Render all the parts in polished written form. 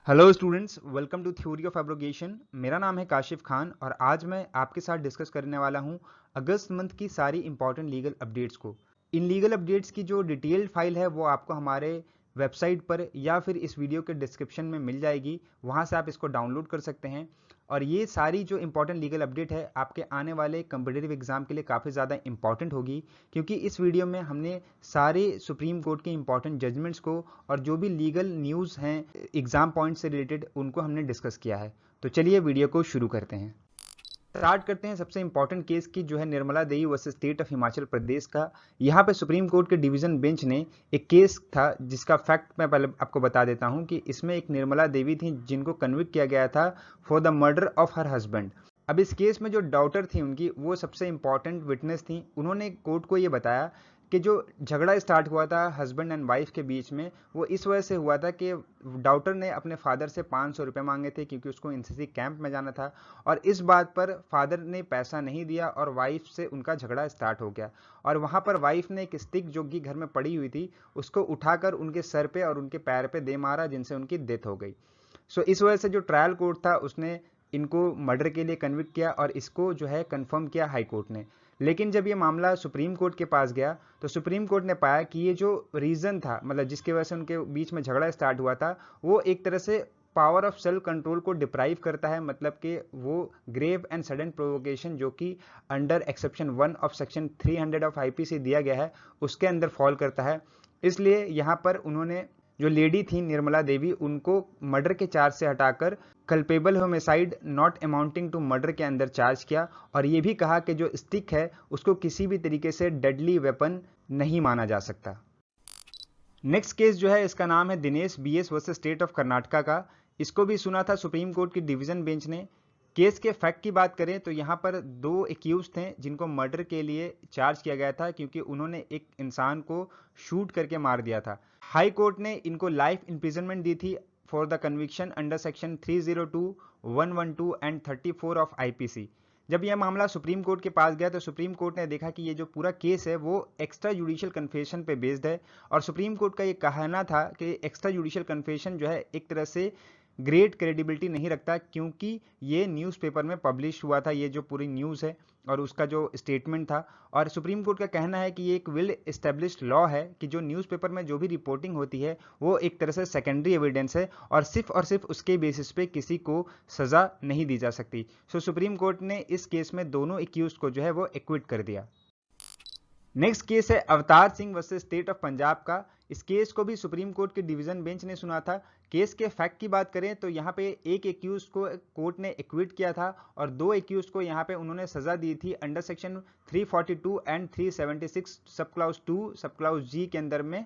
Hello students, welcome to theory of abrogation. मेरा नाम है काशिफ खान और आज मैं आपके साथ डिस्कस करने वाला हूं अगस्त मंथ की सारी इंपॉर्टेंट लीगल अपडेट्स को। इन लीगल अपडेट्स की जो डिटेल्ड फाइल है वो आपको हमारे वेबसाइट पर या फिर इस वीडियो के डिस्क्रिप्शन में मिल जाएगी, वहां से आप इसको डाउनलोड कर सकते हैं। और ये सारी जो इंपॉर्टेंट लीगल अपडेट है आपके आने वाले कम्पिटिटिव एग्जाम के लिए काफ़ी ज़्यादा इंपॉर्टेंट होगी, क्योंकि इस वीडियो में हमने सारे सुप्रीम कोर्ट के इंपॉर्टेंट जजमेंट्स को और जो भी लीगल न्यूज़ हैं एग्जाम पॉइंट से रिलेटेड उनको हमने डिस्कस किया है। तो चलिए वीडियो को शुरू करते हैं। स्टार्ट करते हैं सबसे इंपॉर्टेंट केस की, जो है Nirmala Devi versus state of Himachal Pradesh का। यहाँ पे सुप्रीम कोर्ट के डिवीजन बेंच ने एक केस था जिसका फैक्ट मैं पहले आपको बता देता हूँ कि इसमें एक निर्मला देवी थी जिनको कन्विक्ट किया गया था for the murder of her husband. अब इस केस में जो डॉटर थी उनकी, वो सबसे इंपॉर्टेंट विटनेस थी। उन्होंने कोर्ट को ये बताया कि जो झगड़ा स्टार्ट हुआ था हस्बैंड एंड वाइफ के बीच में, वो इस वजह से हुआ था कि डॉटर ने अपने फादर से 500 रुपये मांगे थे क्योंकि उसको एनसीसी कैंप में जाना था, और इस बात पर फादर ने पैसा नहीं दिया और वाइफ से उनका झगड़ा स्टार्ट हो गया। और वहाँ पर वाइफ ने एक स्टिक जो कि घर में पड़ी हुई थी उसको उठाकर उनके सर पे और उनके पैर पे दे मारा, जिनसे उनकी डेथ हो गई। सो इस वजह से जो ट्रायल कोर्ट था उसने इनको मर्डर के लिए कन्विक्ट किया और इसको जो है कंफर्म किया हाई कोर्ट ने। लेकिन जब ये मामला सुप्रीम कोर्ट के पास गया तो सुप्रीम कोर्ट ने पाया कि ये जो रीज़न था, मतलब जिसकी वजह से उनके बीच में झगड़ा स्टार्ट हुआ था, वो एक तरह से पावर ऑफ सेल्फ कंट्रोल को डिप्राइव करता है। मतलब कि वो ग्रेव एंड सडन प्रोवोकेशन जो कि under exception 1 of section 300 of IPC दिया गया है उसके अंदर फॉल करता है। इसलिए यहाँ पर उन्होंने जो लेडी थी निर्मला देवी, उनको मर्डर के चार्ज से हटाकर culpable homicide not amounting to murder के अंदर चार्ज किया, और ये भी कहा कि जो स्टिक है उसको किसी भी तरीके से डेडली वेपन नहीं माना जा सकता। नेक्स्ट केस जो है इसका नाम है Dinesh BS versus state of Karnataka का। इसको भी सुना था सुप्रीम कोर्ट की डिवीजन बेंच ने। केस के फैक्ट की बात करें तो यहाँ पर दो एक्यूज थे जिनको मर्डर के लिए चार्ज किया गया था क्योंकि उन्होंने एक इंसान को शूट करके मार दिया था। हाई कोर्ट ने इनको लाइफ इंप्रिजनमेंट दी थी for the conviction under section 302, 112 and 34 of IPC. जब यह मामला सुप्रीम कोर्ट के पास गया तो सुप्रीम कोर्ट ने देखा कि ये जो पूरा केस है वो एक्स्ट्रा जुडिशियल कन्फेशन पे बेस्ड है, और सुप्रीम कोर्ट का ये कहना था कि एक्स्ट्रा जुडिशियल कन्फेशन जो है एक तरह से ग्रेट क्रेडिबिलिटी नहीं रखता, क्योंकि ये न्यूज़पेपर में पब्लिश हुआ था, ये जो पूरी न्यूज़ है और उसका जो स्टेटमेंट था। और सुप्रीम कोर्ट का कहना है कि ये एक वेल एस्टेब्लिश्ड लॉ है कि जो न्यूज़पेपर में जो भी रिपोर्टिंग होती है वो एक तरह से सेकेंडरी एविडेंस है और सिर्फ उसके बेसिस पे किसी को सज़ा नहीं दी जा सकती। सो सुप्रीम कोर्ट ने इस केस में दोनों एक्यूज को जो है वो एक्विट कर दिया। नेक्स्ट केस है Avtar Singh versus state of Punjab का। इस केस को भी सुप्रीम कोर्ट के डिवीजन बेंच ने सुना था। केस के फैक्ट की बात करें तो यहाँ पे एक एक्यूज को कोर्ट ने एक्विट किया था और दो एक्यूज को यहाँ पे उन्होंने सजा दी थी अंडर सेक्शन 342 एंड 376 सब क्लाउज 2 सब क्लाउज जी के अंदर में।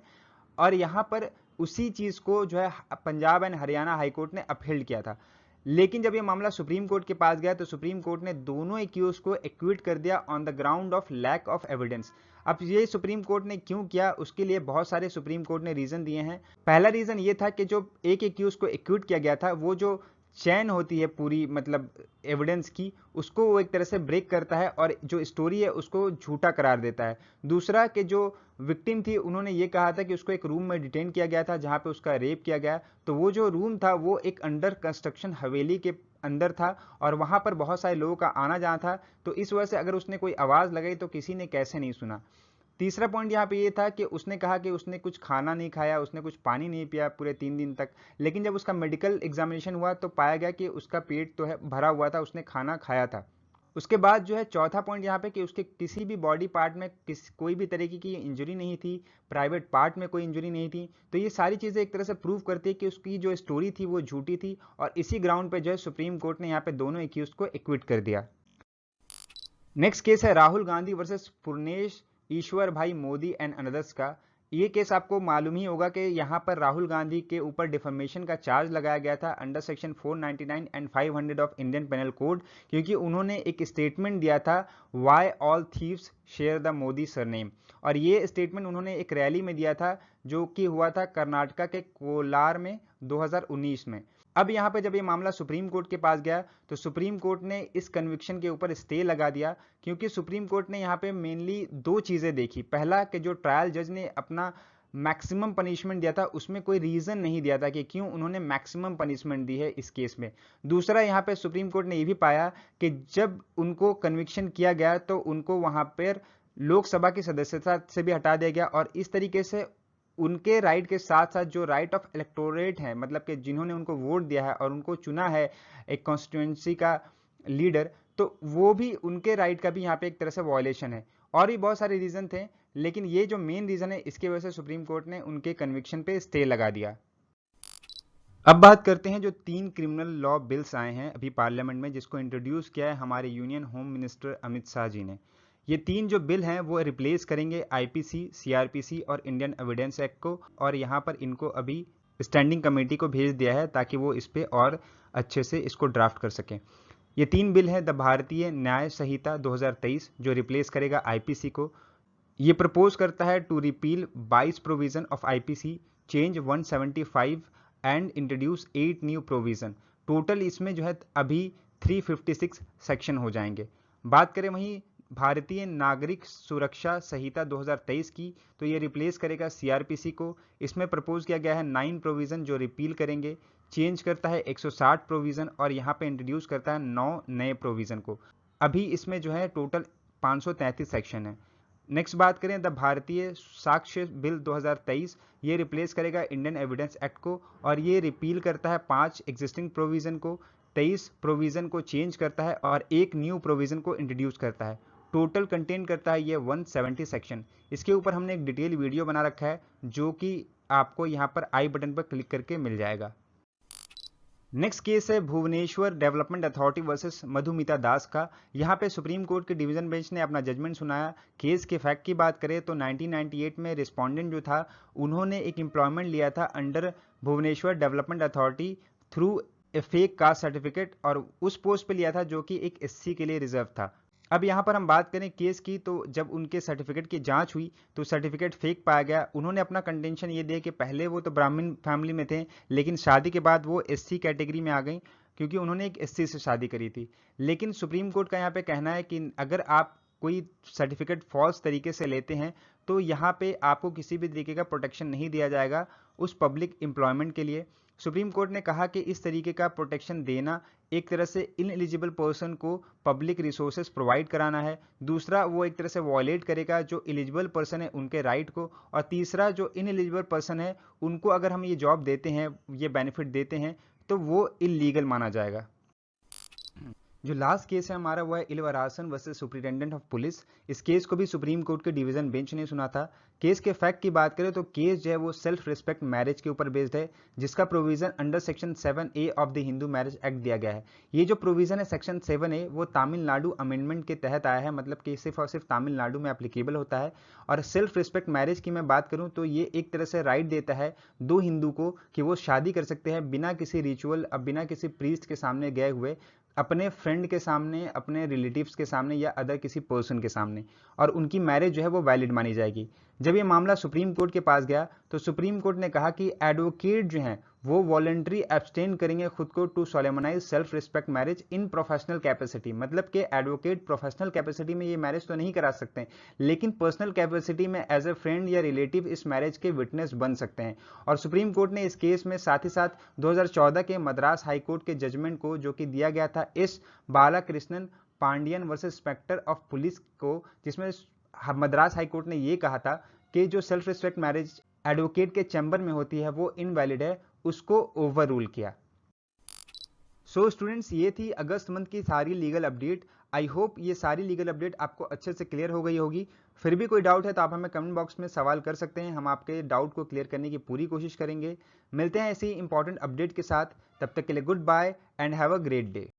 और यहाँ पर उसी चीज को जो है पंजाब एंड हरियाणा हाईकोर्ट ने अपहेल्ड किया था। लेकिन जब यह मामला सुप्रीम कोर्ट के पास गया तो सुप्रीम कोर्ट ने दोनों एक्यूज को एक्विट कर दिया on the ground of lack of evidence. अब ये सुप्रीम कोर्ट ने क्यों किया, उसके लिए बहुत सारे सुप्रीम कोर्ट ने रीजन दिए हैं। पहला रीजन ये था कि जो एक एक्यूज को एक्विट किया गया था वो जो चैन होती है पूरी, मतलब एविडेंस की, उसको वो एक तरह से ब्रेक करता है और जो स्टोरी है उसको झूठा करार देता है। दूसरा कि जो विक्टिम थी उन्होंने ये कहा था कि उसको एक रूम में डिटेन किया गया था जहाँ पे उसका रेप किया गया, तो वो जो रूम था वो एक अंडर कंस्ट्रक्शन हवेली के अंदर था और वहाँ पर बहुत सारे लोगों का आना जाना था, तो इस वजह से अगर उसने कोई आवाज़ लगाई तो किसी ने कैसे नहीं सुना। तीसरा पॉइंट यहाँ पे ये था कि उसने कहा कि उसने कुछ खाना नहीं खाया, उसने कुछ पानी नहीं पिया पूरे 3 दिन तक। लेकिन जब उसका मेडिकल एग्जामिनेशन हुआ तो पाया गया कि उसका पेट तो है भरा हुआ था, उसने खाना खाया था। उसके बाद जो है चौथा पॉइंट यहाँ पे कि उसके किसी भी बॉडी पार्ट में कोई भी तरीके की इंजरी नहीं थी, प्राइवेट पार्ट में कोई इंजरी नहीं थी। तो ये सारी चीज़ें एक तरह से प्रूव करती है कि उसकी जो स्टोरी थी वो झूठी थी, और इसी ग्राउंड पे जो है सुप्रीम कोर्ट ने यहाँ पे दोनों एक्यूज को एक्विट कर दिया। नेक्स्ट केस है राहुल गांधी वर्सेस पुर्नेश ईश्वर भाई मोदी एंड अनदर्स का। ये केस आपको मालूम ही होगा कि यहाँ पर राहुल गांधी के ऊपर डिफेमेशन का चार्ज लगाया गया था under section 499 and 500 of Indian penal code, क्योंकि उन्होंने एक स्टेटमेंट दिया था why all thieves share the Modi surname. और ये स्टेटमेंट उन्होंने एक रैली में दिया था जो कि हुआ था कर्नाटका के कोलार में 2019 में। अब यहाँ पे जब ये मामला सुप्रीम कोर्ट के पास गया तो सुप्रीम कोर्ट ने इस कन्विक्शन के ऊपर स्टे लगा दिया, क्योंकि सुप्रीम कोर्ट ने यहाँ पे मेनली दो चीज़ें देखी। पहला कि जो ट्रायल जज ने अपना मैक्सिमम पनिशमेंट दिया था उसमें कोई रीजन नहीं दिया था कि क्यों उन्होंने मैक्सिमम पनिशमेंट दी है इस केस में। दूसरा यहाँ पे सुप्रीम कोर्ट ने ये भी पाया कि जब उनको कन्विक्शन किया गया तो उनको वहां पर लोकसभा की सदस्यता से भी हटा दिया गया, और इस तरीके से उनके राइट के साथ साथ जो राइट ऑफ इलेक्टोरेट है, मतलब कि जिन्होंने उनको वोट दिया है और उनको चुना है एक कॉन्स्टिट्यूएंसी का लीडर, तो वो भी उनके राइट का भी यहाँ पे एक तरह से वायलेशन है। और भी बहुत सारे रीजन थे, लेकिन ये जो मेन रीजन है इसकी वजह से सुप्रीम कोर्ट ने उनके कन्विक्शन पे स्टे लगा दिया। अब बात करते हैं जो 3 क्रिमिनल लॉ बिल्स आए हैं अभी पार्लियामेंट में, जिसको इंट्रोड्यूस किया है हमारे union home minister Amit Shah ji ने। ये 3 जो बिल हैं वो रिप्लेस करेंगे आईपीसी, सीआरपीसी और इंडियन एविडेंस एक्ट को, और यहाँ पर इनको अभी स्टैंडिंग कमेटी को भेज दिया है ताकि वो इस पे और अच्छे से इसको ड्राफ्ट कर सकें। ये 3 बिल हैं द भारतीय न्याय संहिता 2023 जो रिप्लेस करेगा आईपीसी को। ये प्रपोज करता है to repeal 22 provision of IPC, change 175 and introduce 8 new provision. Total इसमें जो है अभी 356 सेक्शन हो जाएंगे। बात करें वहीं भारतीय नागरिक सुरक्षा संहिता 2023 की, तो ये रिप्लेस करेगा सीआरपीसी को। इसमें प्रपोज किया गया है 9 प्रोविजन जो रिपील करेंगे, चेंज करता है 160 प्रोविजन और यहाँ पे इंट्रोड्यूस करता है 9 नए प्रोविजन को। अभी इसमें जो है टोटल 533 सेक्शन है। नेक्स्ट बात करें द भारतीय साक्ष्य बिल 2023, ये रिप्लेस करेगा इंडियन एविडेंस एक्ट को, और ये रिपील करता है 5 एग्जिस्टिंग प्रोविजन को, 23 प्रोविजन को चेंज करता है और एक न्यू प्रोविजन को इंट्रोड्यूस करता है। टोटल कंटेन करता है ये 170 सेक्शन। इसके ऊपर हमने एक डिटेल वीडियो बना रखा है जो कि आपको यहाँ पर आई बटन पर क्लिक करके मिल जाएगा। नेक्स्ट केस है Bhubaneswar development authority versus Madhumita Das का। यहाँ पे सुप्रीम कोर्ट के डिवीजन बेंच ने अपना जजमेंट सुनाया। केस के फैक्ट की बात करें तो 1998 में रिस्पोंडेंट जो था उन्होंने एक एम्प्लॉयमेंट लिया था under Bhubaneswar development authority through a fake caste certificate, और उस पोस्ट पे लिया था जो कि एक एससी के लिए रिजर्व था। अब यहाँ पर हम बात करें केस की, तो जब उनके सर्टिफिकेट की जांच हुई तो सर्टिफिकेट फेक पाया गया। उन्होंने अपना कंटेंशन ये दिया कि पहले वो तो ब्राह्मण फैमिली में थे, लेकिन शादी के बाद वो एससी कैटेगरी में आ गई क्योंकि उन्होंने एक एससी से शादी करी थी। लेकिन सुप्रीम कोर्ट का यहाँ पे कहना है कि अगर आप कोई सर्टिफिकेट फॉल्स तरीके से लेते हैं तो यहाँ पे आपको किसी भी तरीके का प्रोटेक्शन नहीं दिया जाएगा उस पब्लिक एम्प्लॉयमेंट के लिए। सुप्रीम कोर्ट ने कहा कि इस तरीके का प्रोटेक्शन देना एक तरह से इनएलिजिबल पर्सन को पब्लिक रिसोर्सेज प्रोवाइड कराना है। दूसरा, वो एक तरह से वॉयलेट करेगा जो एलिजिबल पर्सन है उनके राइट को, और तीसरा, जो इनएलिजिबल पर्सन है उनको अगर हम ये जॉब देते हैं, ये बेनिफिट देते हैं, तो वो इलीगल माना जाएगा। जो लास्ट केस है हमारा वो है इलवरासन वर्सेस सुपरिटेंडेंट ऑफ पुलिस। इस केस को भी सुप्रीम कोर्ट के डिवीजन बेंच ने सुना था। केस के फैक्ट की बात करें तो केस जो है वो सेल्फ रिस्पेक्ट मैरिज के ऊपर बेस्ड है, जिसका provision under section 7A of the Hindu marriage act दिया गया है। ये जो प्रोविजन है सेक्शन 7A वो तमिलनाडु अमेंडमेंट के तहत आया है, मतलब कि सिर्फ और सिर्फ तमिलनाडु में एप्लीकेबल होता है। और सेल्फ रिस्पेक्ट मैरिज की मैं बात करूं तो ये एक तरह से राइट देता है दो हिंदू को कि वो शादी कर सकते हैं बिना किसी रिचुअल, बिना किसी प्रीस्ट के सामने गए हुए, अपने फ्रेंड के सामने, अपने रिलेटिव्स के सामने या अदर किसी पर्सन के सामने, और उनकी मैरिज जो है वो वैलिड मानी जाएगी। जब ये मामला सुप्रीम कोर्ट के पास गया तो सुप्रीम कोर्ट ने कहा कि एडवोकेट जो हैं वो वॉलंटरी एब्सटेन करेंगे खुद को to solemnise self respect marriage in professional capacity. मतलब कि एडवोकेट प्रोफेशनल कैपेसिटी में ये मैरिज तो नहीं करा सकते, लेकिन पर्सनल कैपेसिटी में एज ए फ्रेंड या रिलेटिव इस मैरिज के विटनेस बन सकते हैं। और सुप्रीम कोर्ट ने इस केस में साथ ही साथ 2014 के मद्रास हाई कोर्ट के जजमेंट को, जो कि दिया गया था S Balakrishnan Pandian versus inspector of police को, जिसमें मद्रास हाई कोर्ट ने ये कहा था कि जो सेल्फ रिस्पेक्ट मैरिज एडवोकेट के चैम्बर में होती है वो इनवैलिड है, उसको ओवर रूल किया। सो स्टूडेंट्स, ये थी अगस्त मंथ की सारी लीगल अपडेट। आई होप ये सारी लीगल अपडेट आपको अच्छे से क्लियर हो गई होगी। फिर भी कोई डाउट है तो आप हमें कमेंट बॉक्स में सवाल कर सकते हैं, हम आपके डाउट को क्लियर करने की पूरी कोशिश करेंगे। मिलते हैं ऐसी इंपॉर्टेंट अपडेट के साथ, तब तक के लिए goodbye and have a great day.